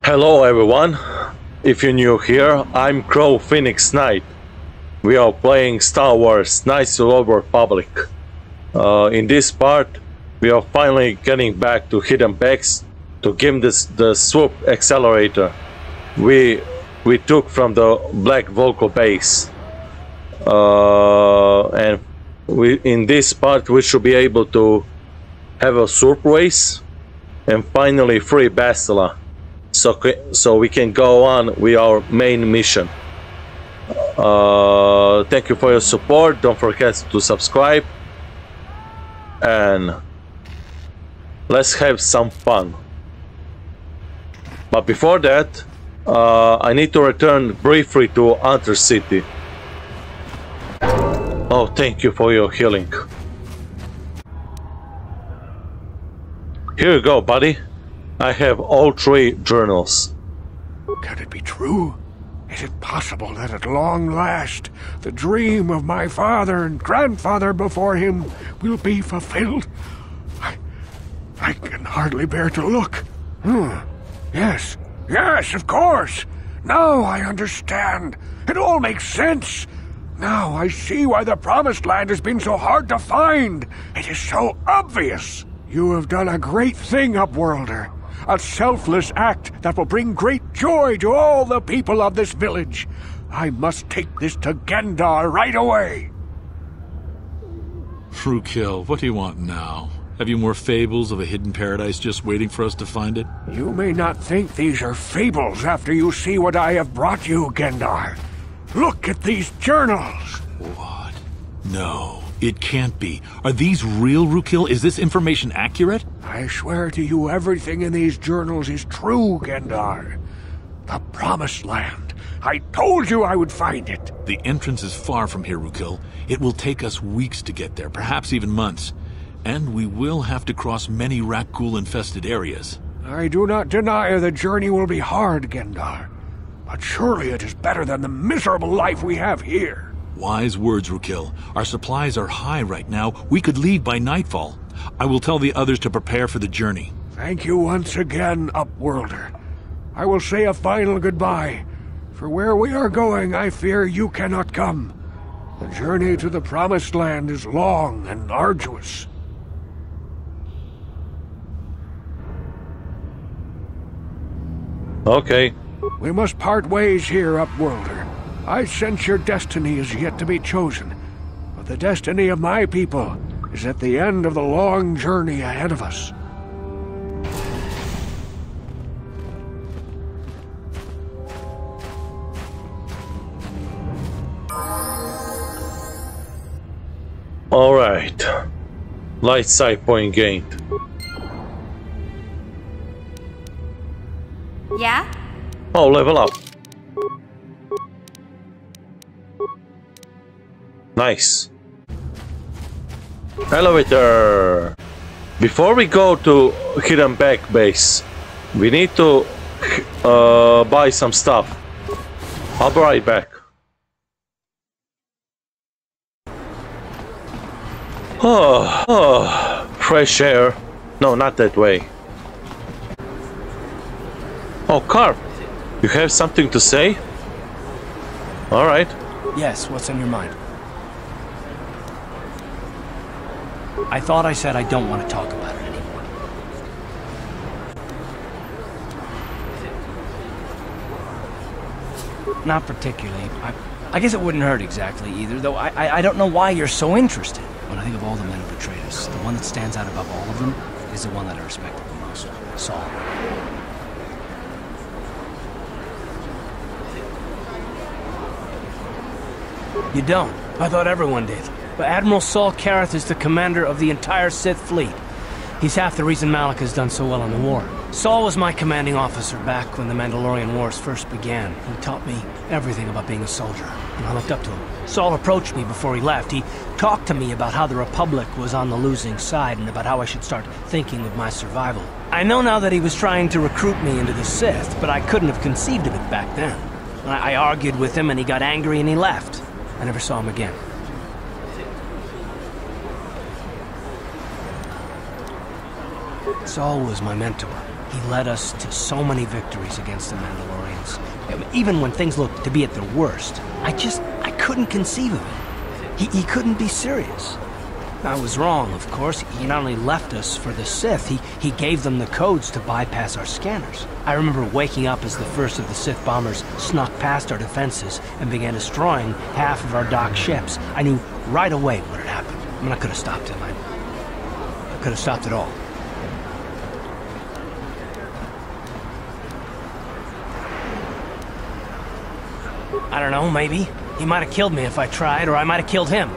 Hello everyone, if you're new here, I'm CroFenix Knight. We are playing Star Wars Knights of the Old Republic. In this part, we are finally getting back to Hidden Backs to give this the Swoop accelerator we took from the Black Vulkar base. And in this part we should be able to have a Swoop race and finally free Bastila. So we can go on with our main mission. Thank you for your support. Don't forget to subscribe. And let's have some fun. But before that, I need to return briefly to Hunter City. Oh, thank you for your healing. Here you go, buddy. I have all 3 journals. Can it be true? Is it possible that at long last the dream of my father and grandfather before him will be fulfilled? I can hardly bear to look. Yes, of course. Now I understand. It all makes sense. Now I see why the Promised Land has been so hard to find. It is so obvious. You have done a great thing, Upworlder. A selfless act that will bring great joy to all the people of this village. I must take this to Gendar right away. Rookil, what do you want now? Have you more fables of a hidden paradise just waiting for us to find it? You may not think these are fables after you see what I have brought you, Gendar. Look at these journals. What? No. It can't be. Are these real, Rookil? Is this information accurate? I swear to you everything in these journals is true, Gendar. The Promised Land. I told you I would find it. The entrance is far from here, Rookil. It will take us weeks to get there, perhaps even months. And we will have to cross many Rakghoul-infested areas. I do not deny the journey will be hard, Gendar. But surely it is better than the miserable life we have here. Wise words, Rookil. Our supplies are high right now. We could leave by nightfall. I will tell the others to prepare for the journey. Thank you once again, Upworlder. I will say a final goodbye. For where we are going, I fear you cannot come. The journey to the Promised Land is long and arduous. Okay. We must part ways here, Upworlder. I sense your destiny is yet to be chosen, but the destiny of my people is at the end of the long journey ahead of us. Alright. Light side point gained. Yeah? Oh, level up. Nice. Elevator. Before we go to Hidden Back base, we need to buy some stuff. I'll be right back. Oh, fresh air. No, not that way. Oh, Carp, you have something to say? All right. Yes, what's on your mind? I thought I said I don't want to talk about it anymore. Not particularly. I guess it wouldn't hurt exactly either, though I don't know why you're so interested. When I think of all the men who betrayed us, the one that stands out above all of them is the one that I respected the most, Saul. You don't. I thought everyone did. But Admiral Saul Karath is the commander of the entire Sith fleet. He's half the reason Malak has done so well in the war. Saul was my commanding officer back when the Mandalorian Wars first began. He taught me everything about being a soldier, and I looked up to him. Saul approached me before he left. He talked to me about how the Republic was on the losing side and about how I should start thinking of my survival. I know now that he was trying to recruit me into the Sith, but I couldn't have conceived of it back then. I argued with him and he got angry and he left. I never saw him again. Saul was my mentor. He led us to so many victories against the Mandalorians. Even when things looked to be at their worst, I couldn't conceive of it. He couldn't be serious. I was wrong, of course. He not only left us for the Sith, he gave them the codes to bypass our scanners. I remember waking up as the first of the Sith bombers snuck past our defenses and began destroying half of our docked ships. I knew right away what had happened. I mean, I could have stopped him. I could have stopped it all. I don't know, maybe. He might have killed me if I tried, or I might have killed him.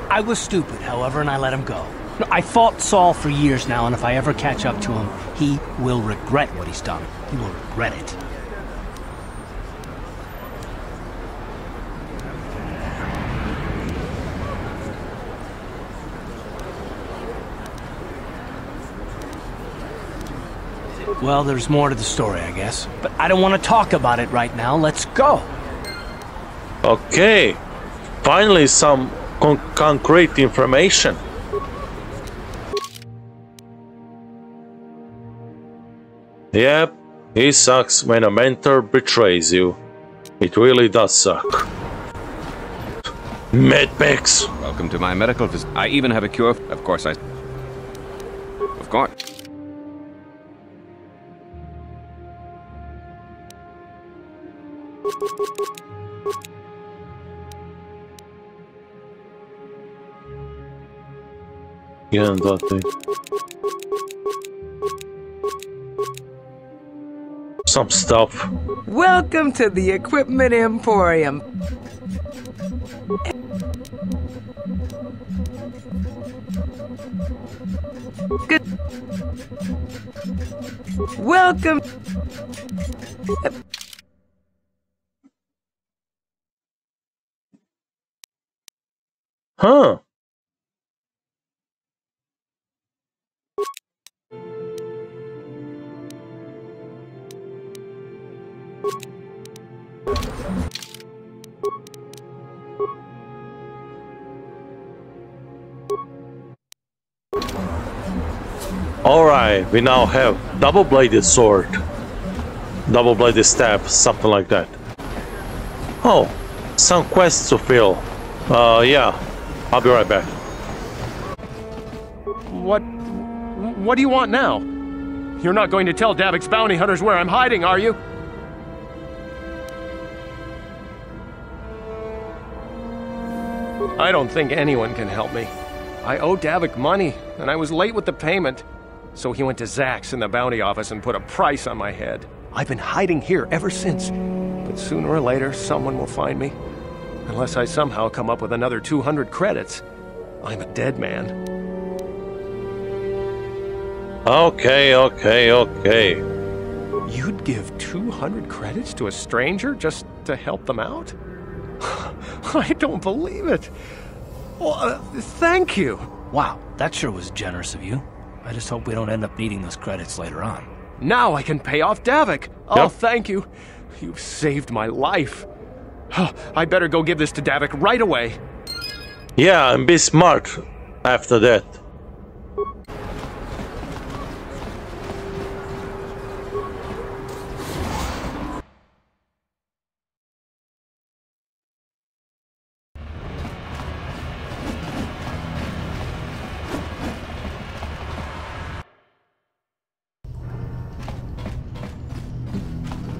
I was stupid, however, and I let him go. I fought Saul for years now, and if I ever catch up to him, he will regret what he's done. He will regret it. Well, there's more to the story, I guess. But I don't want to talk about it right now. Let's go. Okay. Finally, some concrete information. Yep, it sucks when a mentor betrays you. It really does suck. Medpix! Welcome to my medical facility. I even have a cure. Of course. Yeah, that thing. Some stuff. Welcome to the Equipment Emporium. Good. Welcome. Huh. Alright, we now have double-bladed sword, double-bladed staff, something like that. Oh, some quests to fill. Yeah, I'll be right back. What do you want now? You're not going to tell Davik's bounty hunters where I'm hiding, are you? I don't think anyone can help me. I owe Davik money, and I was late with the payment. So he went to Zack's in the bounty office and put a price on my head. I've been hiding here ever since. But sooner or later, someone will find me. Unless I somehow come up with another 200 credits. I'm a dead man. Okay. You'd give 200 credits to a stranger just to help them out? I don't believe it. Well, thank you. Wow, that sure was generous of you. I just hope we don't end up needing those credits later on. Now I can pay off Davik. Oh, Yep. thank you. You've saved my life. I better go give this to Davik right away. Yeah, and be smart after that.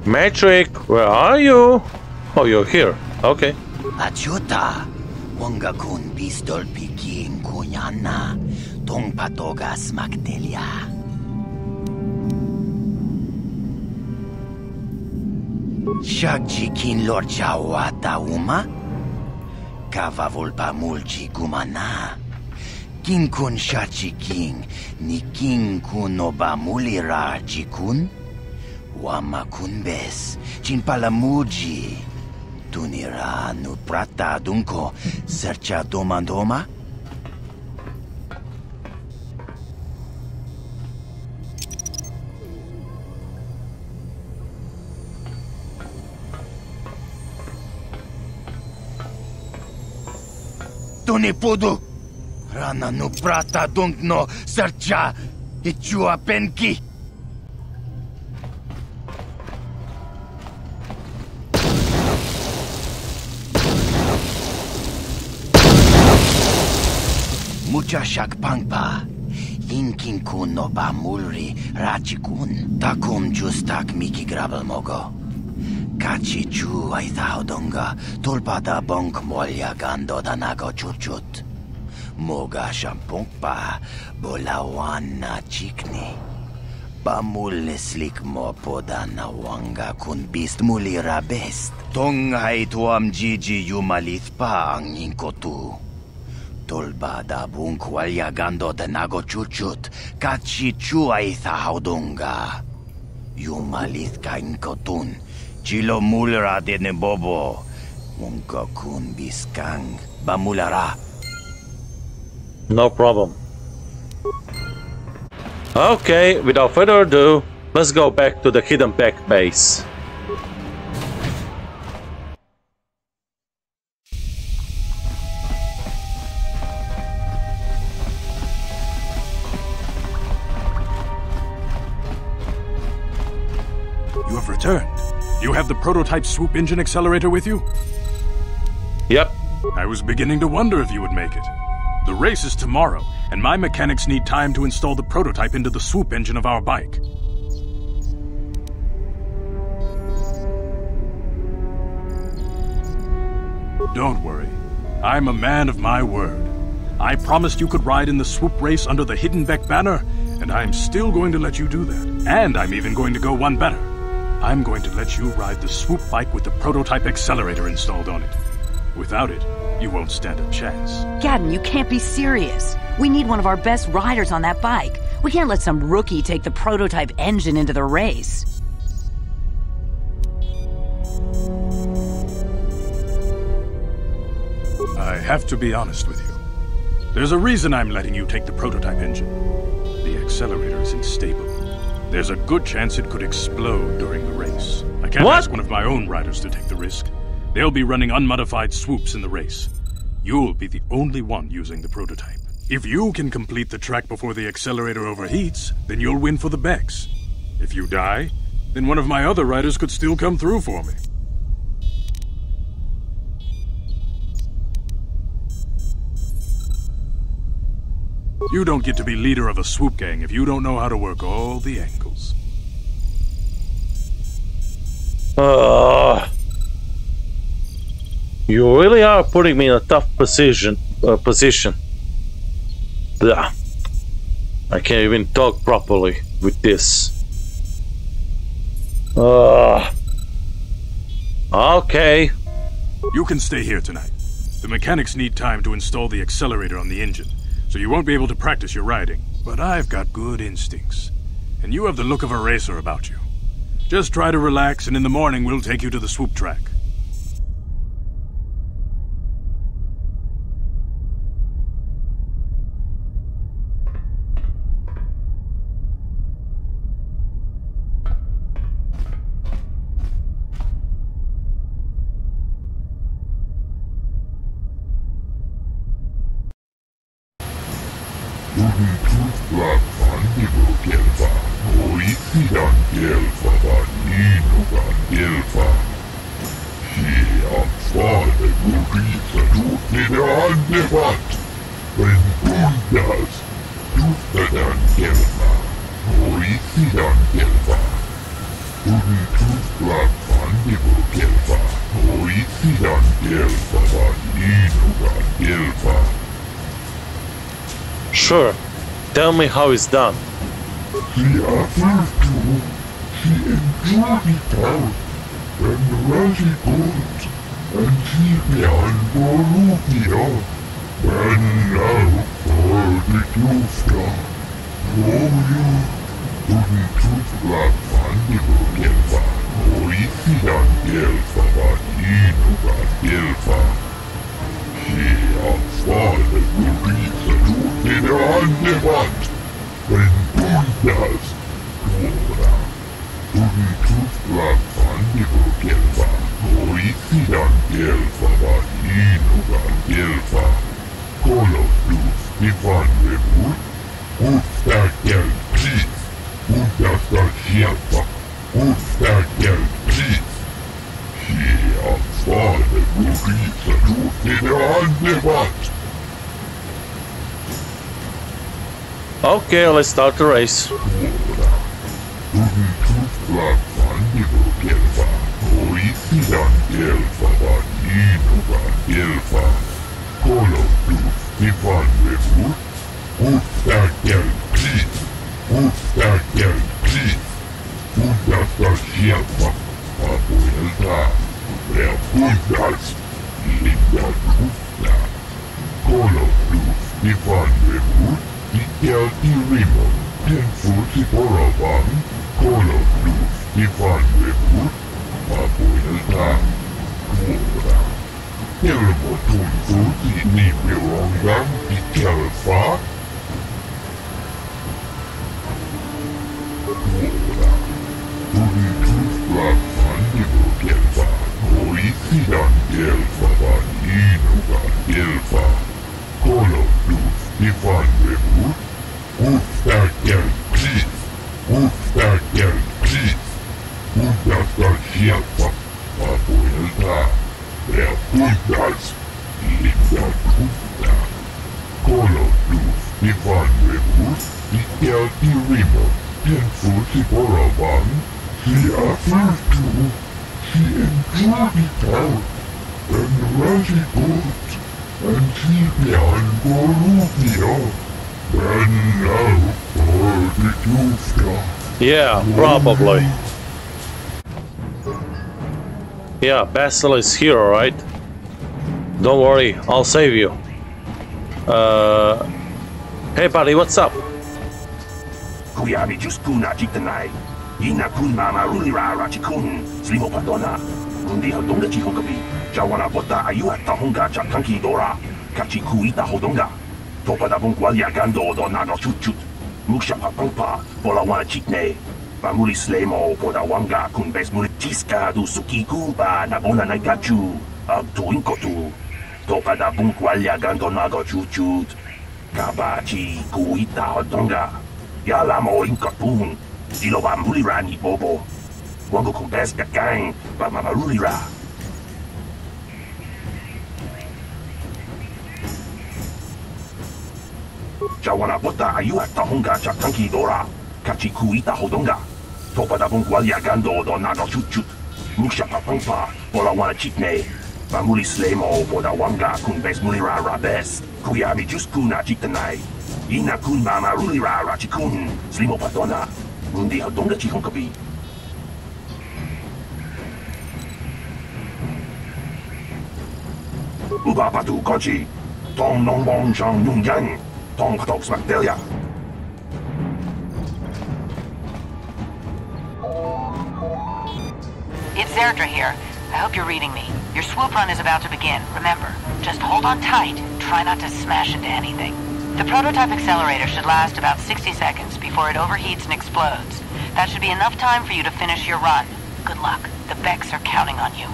Metric, where are you? Oh, you're here. Okay. Achuta, Wongakun pistol piking kunyana, tong patogas magdelia. Shagjikin lorjawata uma, kavavulpa mulji gumana. King kun shachiking, ni king kunoba mulira jikun. Wamakunbes, chinpalamuji. Tunira nu prata dunko, sercha domandoma? Tunipudu! Rana nu prata dunkno, sercha, ichua penki! Mucha shakpangpa. Hinkinku no ba mulri rachikun. Takum justak miki grabel mogo. Kachi chu ay thaudonga. Tulpada bonk molya gando danago chuchut. Moga shampongpa. Bolawan na chikni. Pamuleslik mo poda na wanga kun bist mulira best. Tonghay tuam jiji yumalit pa ang inkotu. Tolba da bunk walyagando de nago chuchut, kachi chuay thaudunga. Yumalit ka inkotun, chilo mulra de nebobo. Munka kun biskang, bamulara. No problem. Okay, without further ado, let's go back to the Hidden Pack base. You have returned. You have the prototype Swoop engine accelerator with you? Yep. I was beginning to wonder if you would make it. The race is tomorrow, and my mechanics need time to install the prototype into the Swoop engine of our bike. Don't worry. I'm a man of my word. I promised you could ride in the Swoop race under the Hidden Beck banner, and I'm still going to let you do that. And I'm even going to go one better. I'm going to let you ride the Swoop bike with the prototype accelerator installed on it. Without it, you won't stand a chance. Gadden, you can't be serious. We need one of our best riders on that bike. We can't let some rookie take the prototype engine into the race. I have to be honest with you. There's a reason I'm letting you take the prototype engine. The accelerator is unstable. There's a good chance it could explode during the race. I can't ask one of my own riders to take the risk. They'll be running unmodified swoops in the race. You'll be the only one using the prototype. If you can complete the track before the accelerator overheats, then you'll win for the Becks. If you die, then one of my other riders could still come through for me. You don't get to be leader of a swoop gang if you don't know how to work all the angles. You really are putting me in a tough position. Blah. I can't even talk properly with this. Okay. You can stay here tonight. The mechanics need time to install the accelerator on the engine, so you won't be able to practice your riding. But I've got good instincts, and you have the look of a racer about you. Just try to relax, and in the morning we'll take you to the swoop track. Sure. Tell me how it's done. She offers to. She enjoyed it out. And really good. And she began Bolivia. And now for the Klufta. Oh yeah. Couldn't tooth black fandigo gelfa. Oisian gelfa vanino gelfa. She affade gurisa tooth andevat. When puntas. Ora. Couldn't tooth black fandigo gelfa. Oisian gelfa vanino gelfa. Color tooth divan remut. Usta gel please. Usta gelfa. Usta gel please. She affade gurisa tooth andevat. Okay, let's start the race. Yeah, probably. Yeah, Bastila is here, right? Don't worry, I'll save you. Hey buddy, what's up? Pamuli slemo poda wanga kun bes muli tiska du suki kumpa na bona na gachu tuin kotu topa da bun kwalya gando nago chuchut kabachi kuita hodonga yala mo inkapun dilo bambuli rani bobo wango kun bes gang ba mamaruli ra Jawana bota ayu at tahonga chatanki dora Kachi kuita hodonga. Topa da bungwalia gando do nano chut Musha papampa, bola wana chitne. Bamuli slemo boda wanga kun bes mulira rabes. Kuyami just kuna chitanai. Ina kun mama rulira rachikun. Slimo patona. Mundi hodonga chihonkabi. Uba patu kochi. Tong nong bong chang nung yang. Tong katok smakdelia. It's Zerdra here. I hope you're reading me. Your swoop run is about to begin. Remember, just hold on tight. Try not to smash into anything. The prototype accelerator should last about 60 seconds before it overheats and explodes. That should be enough time for you to finish your run. Good luck. The Becks are counting on you.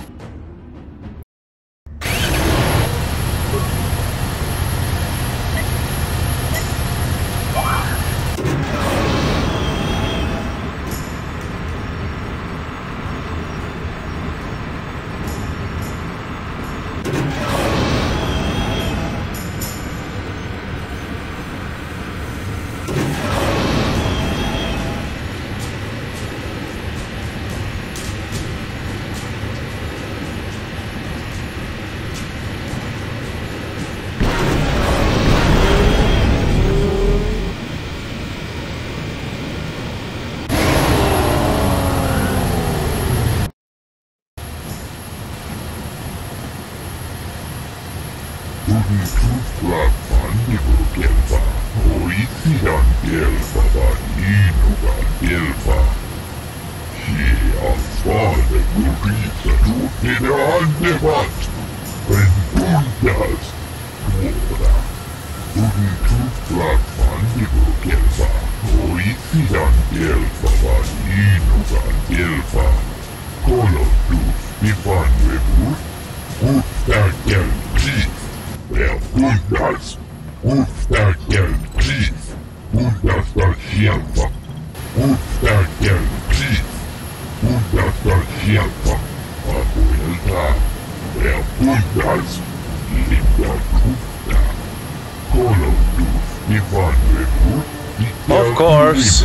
Of course.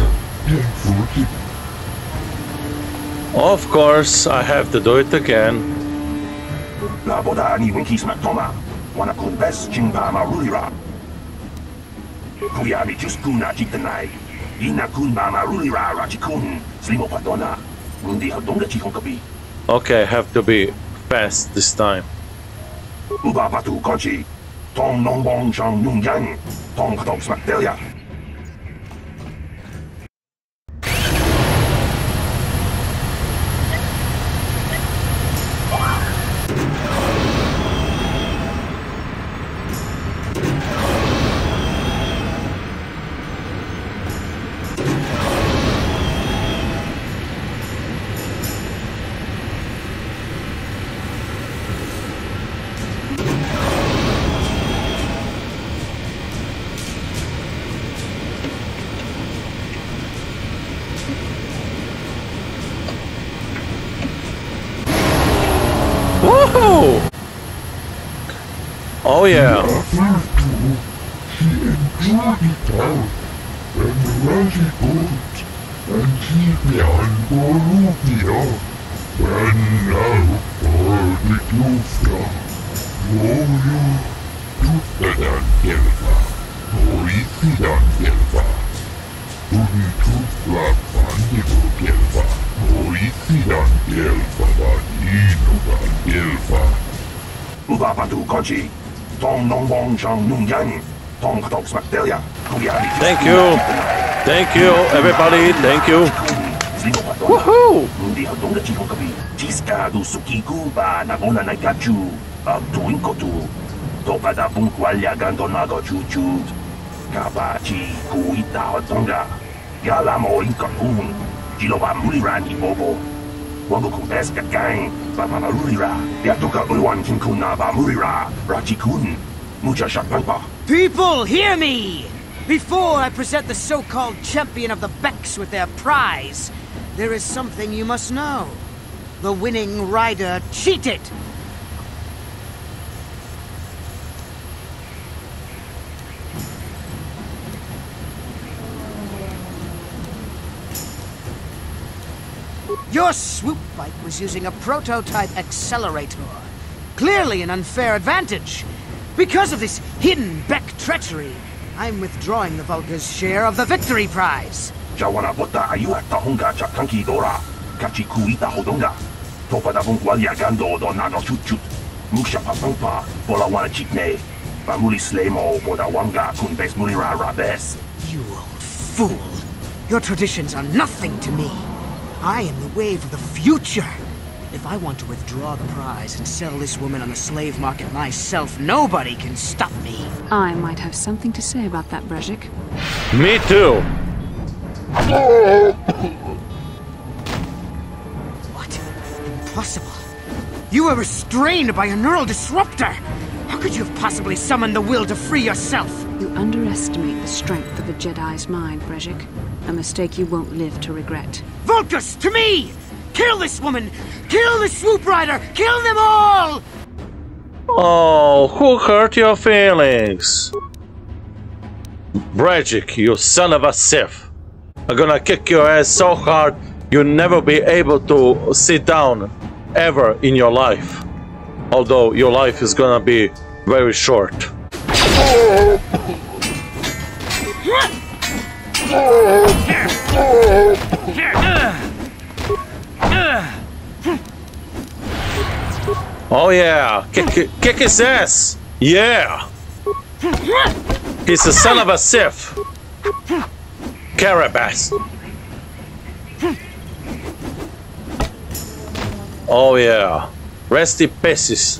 Of course, I have to do it again. La boda ni winkis matoma. Wana kun bes jingpa marulira. Kuya mi just kuna jitanai. Ina kun ba marulira rachikun. Slimo patona. Rundi hadonga chihonkabi. Okay, have to be fast this time. Uba patu konchi. Tong nong bong chang nung yang. Tong katok smakdelia. Woohoo! Oh yeah. He enjoyed it out, and Raji good, and keep me on Bolivia. And now for the Klufta. Gloria, Tuttadan Kelva, Oisidan Kelva. Tuntutla Pandigo Kelva, Oisidan Kelva, Vadinogan Kelva. Uba patu konchi. Tong nong bong chang nung yang. Tong katok smakdelia. Thank you. Thank you, everybody. Thank you. Woohoo! Rundi hadonga chihonkabi. Chiska du sukiku ba nagona naikachu. Abduinkotu. Topada bunkwalya gando nago chuchu. Kabachi kuita hadonga. Yalamo inkakun. Jiloba mulirani bobo. Wango kumpes kakang. Ba mamarulira. Yatoka uwan kinkuna ba mulira. Rachikun. Mucha shakpangpa. People, hear me! Before I present the so-called champion of the Becks with their prize, there is something you must know. The winning rider cheated! Your Swoop bike was using a prototype accelerator. Clearly an unfair advantage. Because of this hidden Beck treachery, I'm withdrawing the Vulkar's share of the victory prize. Jawana bota ayuat tahonga chakanki dora. Kachi kuita hodonga. Topada bunkwalya gando do nano chut. Musha papangpa, bola wana chikne. Bamuli slemo boda wanga kun bes mulira rabes. You old fool. Your traditions are nothing to me. I am the wave of the future. If I want to withdraw the prize and sell this woman on the slave market myself, nobody can stop me. I might have something to say about that, Brejik. Me too. What? Impossible. You were restrained by a neural disruptor. How could you have possibly summoned the will to free yourself? You underestimate the strength of a Jedi's mind, Brejik. A mistake you won't live to regret. Vulkars, to me! Kill this woman! Kill the Swoop Rider! Kill them all! Oh, who hurt your feelings? Brejik, you son of a Sith. I'm gonna kick your ass so hard you'll never be able to sit down ever in your life. Although your life is gonna be very short. Oh yeah, kick his ass! Yeah! He's a son of a Sith! Carabas! Oh yeah, rest in pieces.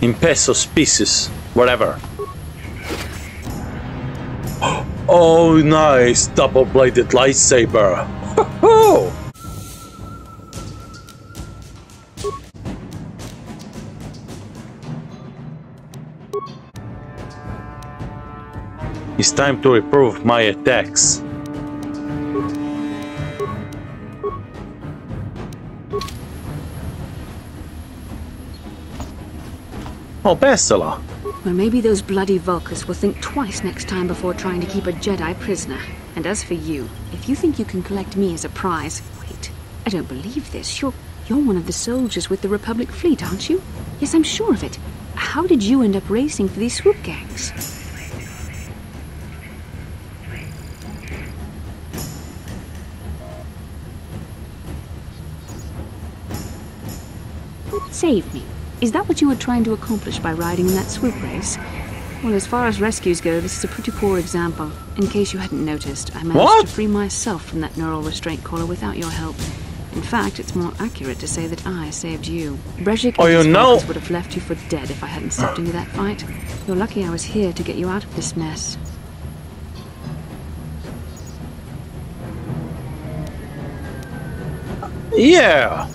In pesos pieces, whatever. Oh nice, double-bladed lightsaber! It's time to improve my attacks. Oh, Bastila. Well, maybe those bloody Vulkars will think twice next time before trying to keep a Jedi prisoner. And as for you, if you think you can collect me as a prize... Wait, I don't believe this. You're one of the soldiers with the Republic fleet, aren't you? Yes, I'm sure of it. How did you end up racing for these Swoop gangs? Save me. Is that what you were trying to accomplish by riding in that Swoop race? Well, as far as rescues go, this is a pretty poor example. In case you hadn't noticed, I managed to free myself from that neural restraint collar without your help. In fact, it's more accurate to say that I saved you. Brezhik and his Vulkars would have left you for dead if I hadn't stepped into that fight. You're lucky I was here to get you out of this mess. Yeah!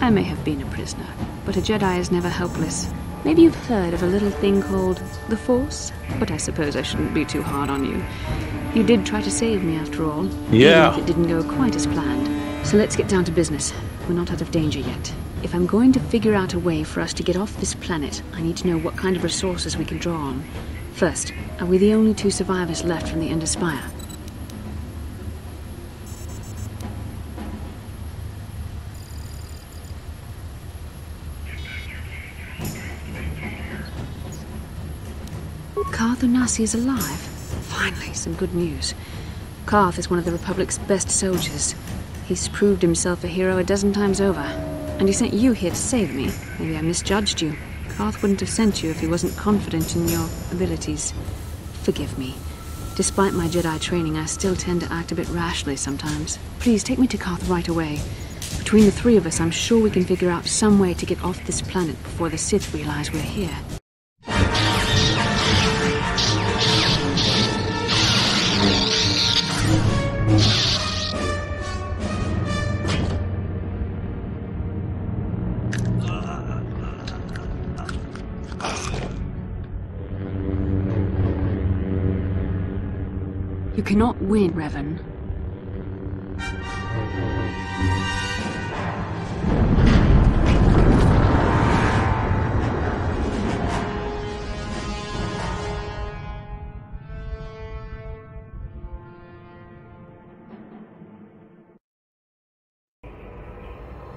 I may have been a prisoner, but a Jedi is never helpless. Maybe you've heard of a little thing called the Force? But I suppose I shouldn't be too hard on you. You did try to save me after all. Yeah. Even if it didn't go quite as planned. So let's get down to business. We're not out of danger yet. If I'm going to figure out a way for us to get off this planet, I need to know what kind of resources we can draw on. First, are we the only 2 survivors left from the Ender Spire? Karth Onasi is alive. Finally, some good news. Karth is one of the Republic's best soldiers. He's proved himself a hero a dozen times over. And he sent you here to save me. Maybe I misjudged you. Karth wouldn't have sent you if he wasn't confident in your abilities. Forgive me. Despite my Jedi training, I still tend to act a bit rashly sometimes. Please, take me to Karth right away. Between the 3 of us, I'm sure we can figure out some way to get off this planet before the Sith realize we're here. You cannot win, Revan.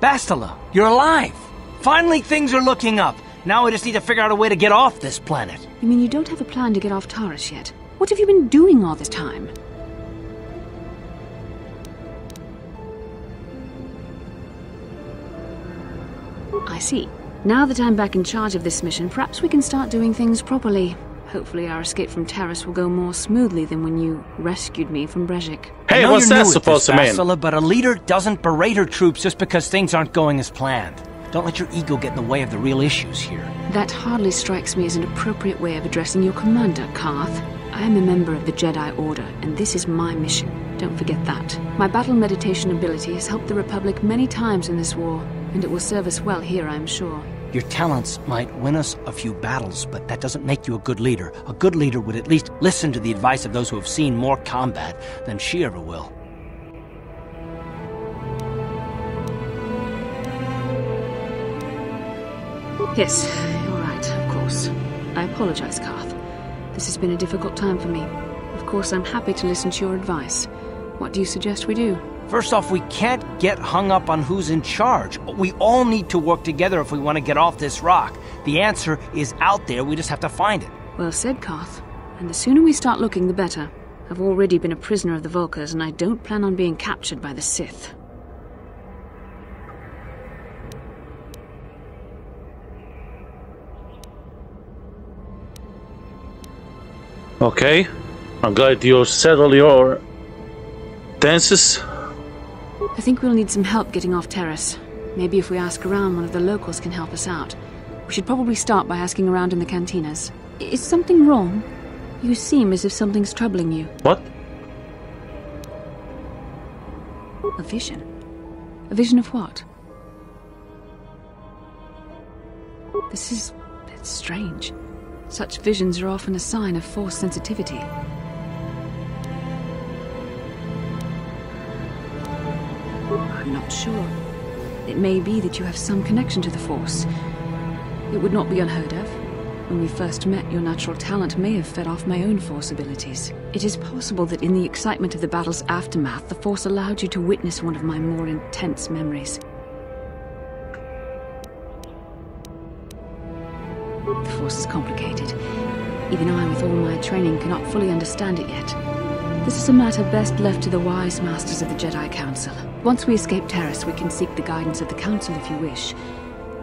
Bastila, you're alive! Finally things are looking up. Now we just need to figure out a way to get off this planet. You mean you don't have a plan to get off Taris yet? What have you been doing all this time? I see. Now that I'm back in charge of this mission, perhaps we can start doing things properly. Hopefully our escape from Taris will go more smoothly than when you rescued me from Brezhik. Hey, what's that supposed to mean? Bastila, but a leader doesn't berate her troops just because things aren't going as planned. Don't let your ego get in the way of the real issues here. That hardly strikes me as an appropriate way of addressing your commander, Karth. I am a member of the Jedi Order, and this is my mission. Don't forget that. My battle meditation ability has helped the Republic many times in this war, and it will serve us well here, I'm sure. Your talents might win us a few battles, but that doesn't make you a good leader. A good leader would at least listen to the advice of those who have seen more combat than she ever will. Yes, you're right, of course. I apologize, Karth. This has been a difficult time for me. Of course, I'm happy to listen to your advice. What do you suggest we do? First off, we can't get hung up on who's in charge. We all need to work together if we want to get off this rock. The answer is out there, we just have to find it. Well said, Karth. And the sooner we start looking, the better. I've already been a prisoner of the Vulkars, and I don't plan on being captured by the Sith. Okay, I'm glad you settled your dances. I think we'll need some help getting off Taris. Maybe if we ask around, one of the locals can help us out. We should probably start by asking around in the cantinas. Is something wrong? You seem as if something's troubling you. What? A vision? A vision of what? It's strange. Such visions are often a sign of Force sensitivity. I'm not sure. It may be that you have some connection to the Force. It would not be unheard of. When we first met, your natural talent may have fed off my own Force abilities. It is possible that in the excitement of the battle's aftermath, the Force allowed you to witness one of my more intense memories. The Force is complicated. Even I, with all my training, cannot fully understand it yet. This is a matter best left to the wise masters of the Jedi Council. Once we escape Taris, we can seek the guidance of the Council if you wish.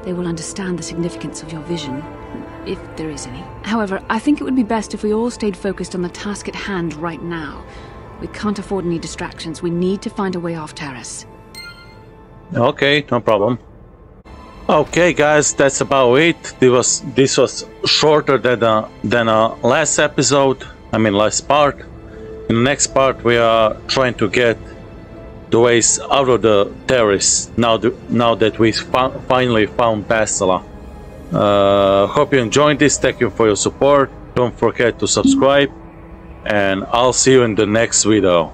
They will understand the significance of your vision, if there is any. However, I think it would be best if we all stayed focused on the task at hand right now. We can't afford any distractions. We need to find a way off Taris. Okay, no problem. Okay, guys, that's about it. This was shorter than last episode. I mean, last part. In the next part, we are trying to get the ways out of the Taris. Now that we finally found Bastila. Hope you enjoyed this. Thank you for your support. Don't forget to subscribe, and I'll see you in the next video.